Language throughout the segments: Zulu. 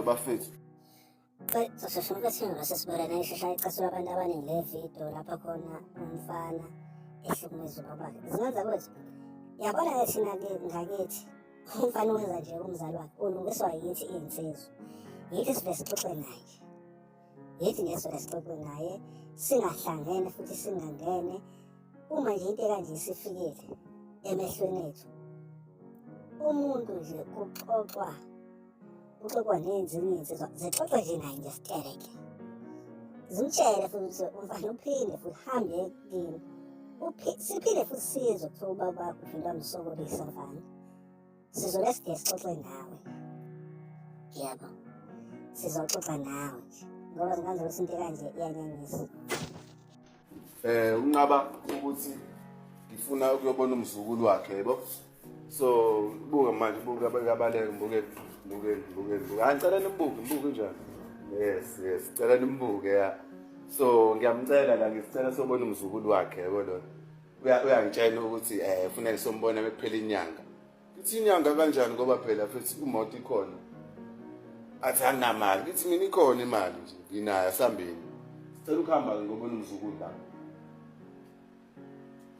bafethu Sasishonke sesibona nayishesha icasula abantu abaningi le video lapha khona umfana ehlukumeza ubaba. Zingenza ukuthi yabona ke thina ngakithi umfana wenza nje umzali wakhe ulungiswa yithi insizwa. Yithi sibe sixoxe naye. Yithi nje sibe sixoxe naye singahlangene futhi singangene uma nje into kanje isifikile emehlweni ethu. Umuntu nje uxoxwa nezinye insizwa zixoxe nje naye nje sitereke. Zimtshele futhi umfana uphinde futhi hambe kini. Siphinde futhi sizwe kuthiwa ubaba wakho uphinde wamsokolisa mfana. Sizobe sixoxe nawe. Yebo. Sizoxoxa nawe nje. Ngoba zingenza ukuthi into kanje iyanyanyisa. Unqaba ukuthi ngifuna ukuyobona umzukulu wakhe yebo. So buka manje buka abaleke mbuke. Ngicela nimbuke njani? Yes, cela nimbuke ya. So ngiyamcela la ngisicela sobona umzukulu wakhe yebo lo. Uyangitshela ukuthi kufanele sombona bekuphela inyanga. Ithi inyanga kanjani ngoba phela futhi imoto ikhona. Athi anginamali, ithi mina ikhona imali nje. Nginayo sambini. Sicela ukuhamba ngobona umzukulu la.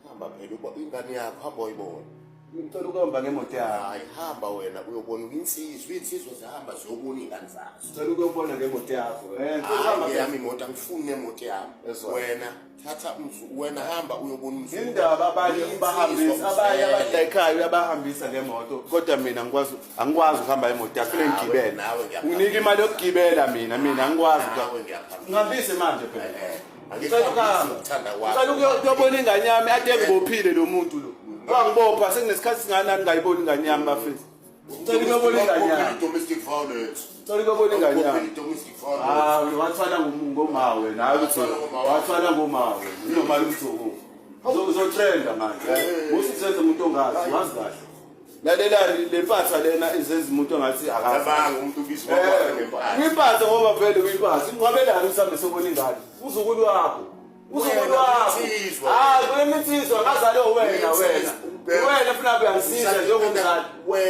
Hamba phela ingane yakho hamba uyibona. Ngicela ukuhamba ngemoto yakho. Hayi hamba wena uyobona insizwa zihamba ziyobona ingane zazo. Sicela ukubona ngemoto yakho. Hamba yami imoto angifuni nemoto yami. Wena thatha wena hamba uyobona umzukulu. Indaba abanye bahambisa abanye abadla ekhaya uyabahambisa ngemoto kodwa mina angikwazi ukuhamba emoto yakho ngigibele. Unginika imali yokugibela mina angikwazi ngihambise manje phela. Ngicela ukuyobona ingane yami ade ngibophile lo muntu lo. Wangibopha sekunesikhathi singanani ngayibona ingane yami bafethu. Ngicela ukuyobona ingane yami. Domestic violence. Ngicela ukuyobona ingane yami. Domestic violence. Wathwala ngomawe nawe uthi wathwala ngomawe. Inomali umthoko. Uzotrenda manje. Usizenze umuntu ongazi wazi kahle. Lalela le mpatha lena izenza umuntu ongathi akabanga umuntu ubizwa ngempatha. Ngempatha ngoba vele kuyiphatha. Ingqwabelana usambe sobona ingane. Uzukulu wakho. Kuyimitsizwa ngazalo wena. Wena funa uyangisiza njengomzali.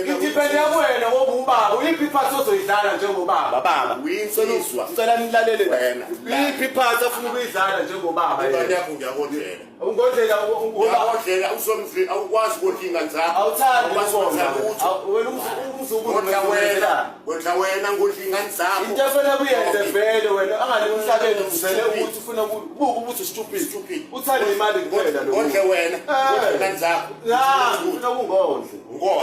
Ngidipende kuwena ngoba ubaba. Uyiphi iphathi ozoyidlala njengobaba? Baba. Uyinsizwa. Ngicela nilalele wena. Uyiphi iphathi ofuna ukuyidlala njengobaba? Ingane yakho ngiyakondlela. Ungodlela ngiyakondlela usomzwe awukwazi ukondla ingane zakho. Awuthandi ukondla. Wena umzukulu wena ngondla ingane zakho. Into efana kuyenze vele wena angale umhlabeni uzele ukuthi ufuna ukuthi stupid. Uthanda imali kuphela lo. Ngondle wena. Ingane zakho. Ufuna ukungondle.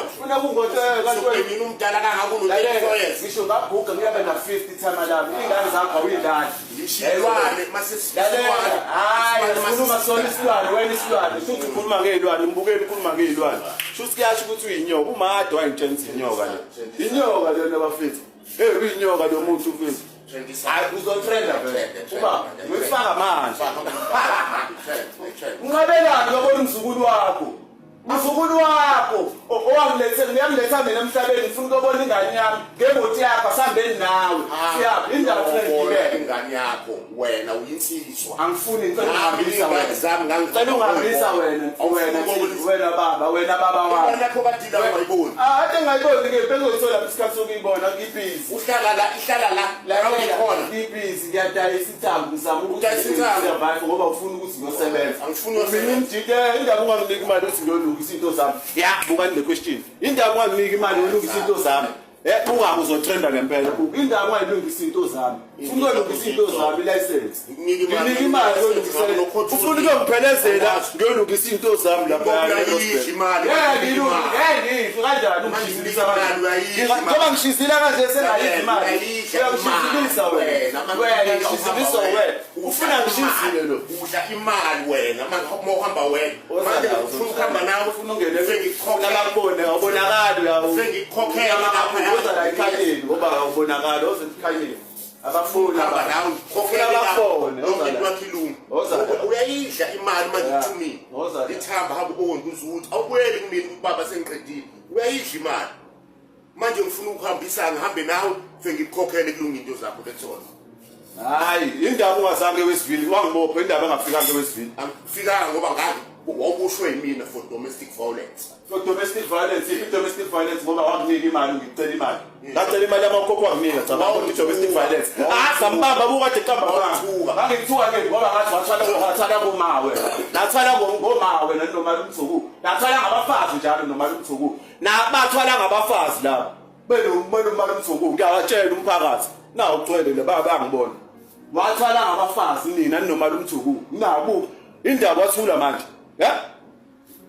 Ufuna ukungondle kanti mina umdala kangakuno years. Ngisho ngabhuka ngiyabe na 50 time lapho. Ingane zakho awuyidlali. Elwane masesizwana. Hayi ukhuluma sona isilwane wena isilwane. Futhi ukhuluma ngeilwane umbukeli ukhuluma ngeilwane. Shuthi kuyasho ukuthi uyinyoka umado wayintshentsi inyoka le. Inyoka lena bafethu. Uyinyoka lo muntu mfethu. Hayi uzotrenda vele. Uba ngifaka manje. Ungabelani ngabona umzukulu wakho. Umzukulu wakho ngiyamletha mina emhlabeni ngifuna ukubona ingane yami ngemoti yakho asambeni nawe. Siyaphi indaba ngiyibeka ingane yakho wena uyinsizwa. Angifuni ngicela ungahambisa wena. Ngicela ungahambisa wena baba wami. Wena kho badila ungayiboni. Ade ngayiboni ke bezothola isikhathi sokuyibona ngibhizi. Uhlala la khona. Ngibhizi ngiyadayisa isithambo ngizama ukuthi survive ngoba ufuna ukuthi ngiyosebenza. Angifuni mina umjike indaba unganginika imali ukuthi ngiyolungisa into zami. Buka le question. Indaba unganginika imali yolungisa into zami. Buka uzotrenda ngempela. Indaba ungayilungisa into zami. Ufuna ukulungisa into zami license. Nginika imali yolungisa. Ufuna ukungiphelezela ngiyolungisa into zami lapha. Imali. Ngiyisho kanjani ungishizisa kanjani? Ngoba ngishizila kanje sengayizi imali. Uyangishizilisa wena. Wena ngishizilisa wena. Ufuna ngishizile lo. Udla imali wena manje uhamba wena. Manje ufuna ukuhamba nawe ufuna ungene ngikhokhela kubone awubonakali yawo. Sengikhokhela lapha uza la ekhayeni ngoba awubonakali oze ekhayeni. Abafuni aba nawe khokhela abafone uyayidla imali manje uthumile. Ithamba hamba ubonke ukuthi awubuyeli kumina ubaba sengiqedile. Uyayidla imali. Manje ngifuna ukuhambisa ngihambe nawe ngikukhokhele kulunga into zakho lethona. Hayi, indaba ungazange wesivili, wangibopha indaba engafikanga wesivili. Angifikanga ngoba ngathi wawubushwe yimina for domestic violence. For domestic violence, if domestic violence ngoba wakunika imali ngicela imali. Ngacela imali yamakhokho wanginika, cha bakho domestic violence. Sambamba buka kade qamba Wathuka. ngangithuka ke ngoba ngathi wathwala kumawe. Nathwala ngomawe noma umthuku. Nathwala ngabafazi njalo noma umthuku. Nabathwala ngabafazi lapho. Benomali umthuku, ngiyawatshela umphakathi. Na ugcwele le bayangibona. Wathwala ngabafazi nina noma umthuku. Nabu indaba wathula manje.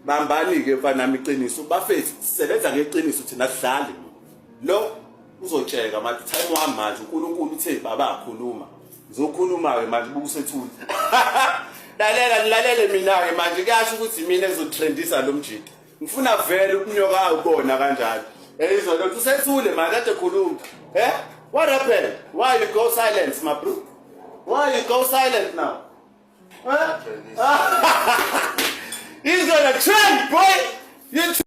Bambani ke mfana nami iqiniso bafethu sisebenza ngeqiniso thina sidlali lo uzotsheka manje time wami manje uNkulunkulu uthe baba akhuluma ngizokhuluma ke manje bukusethula lalela mina ke manje kuyasho ukuthi mina ezotrendisa lo mjidi ngifuna vele ukunyoka ubona kanjalo izolo usethule manje kade khuluma what happened why you go silent my bro why you go silent now He's gonna trend, boy! You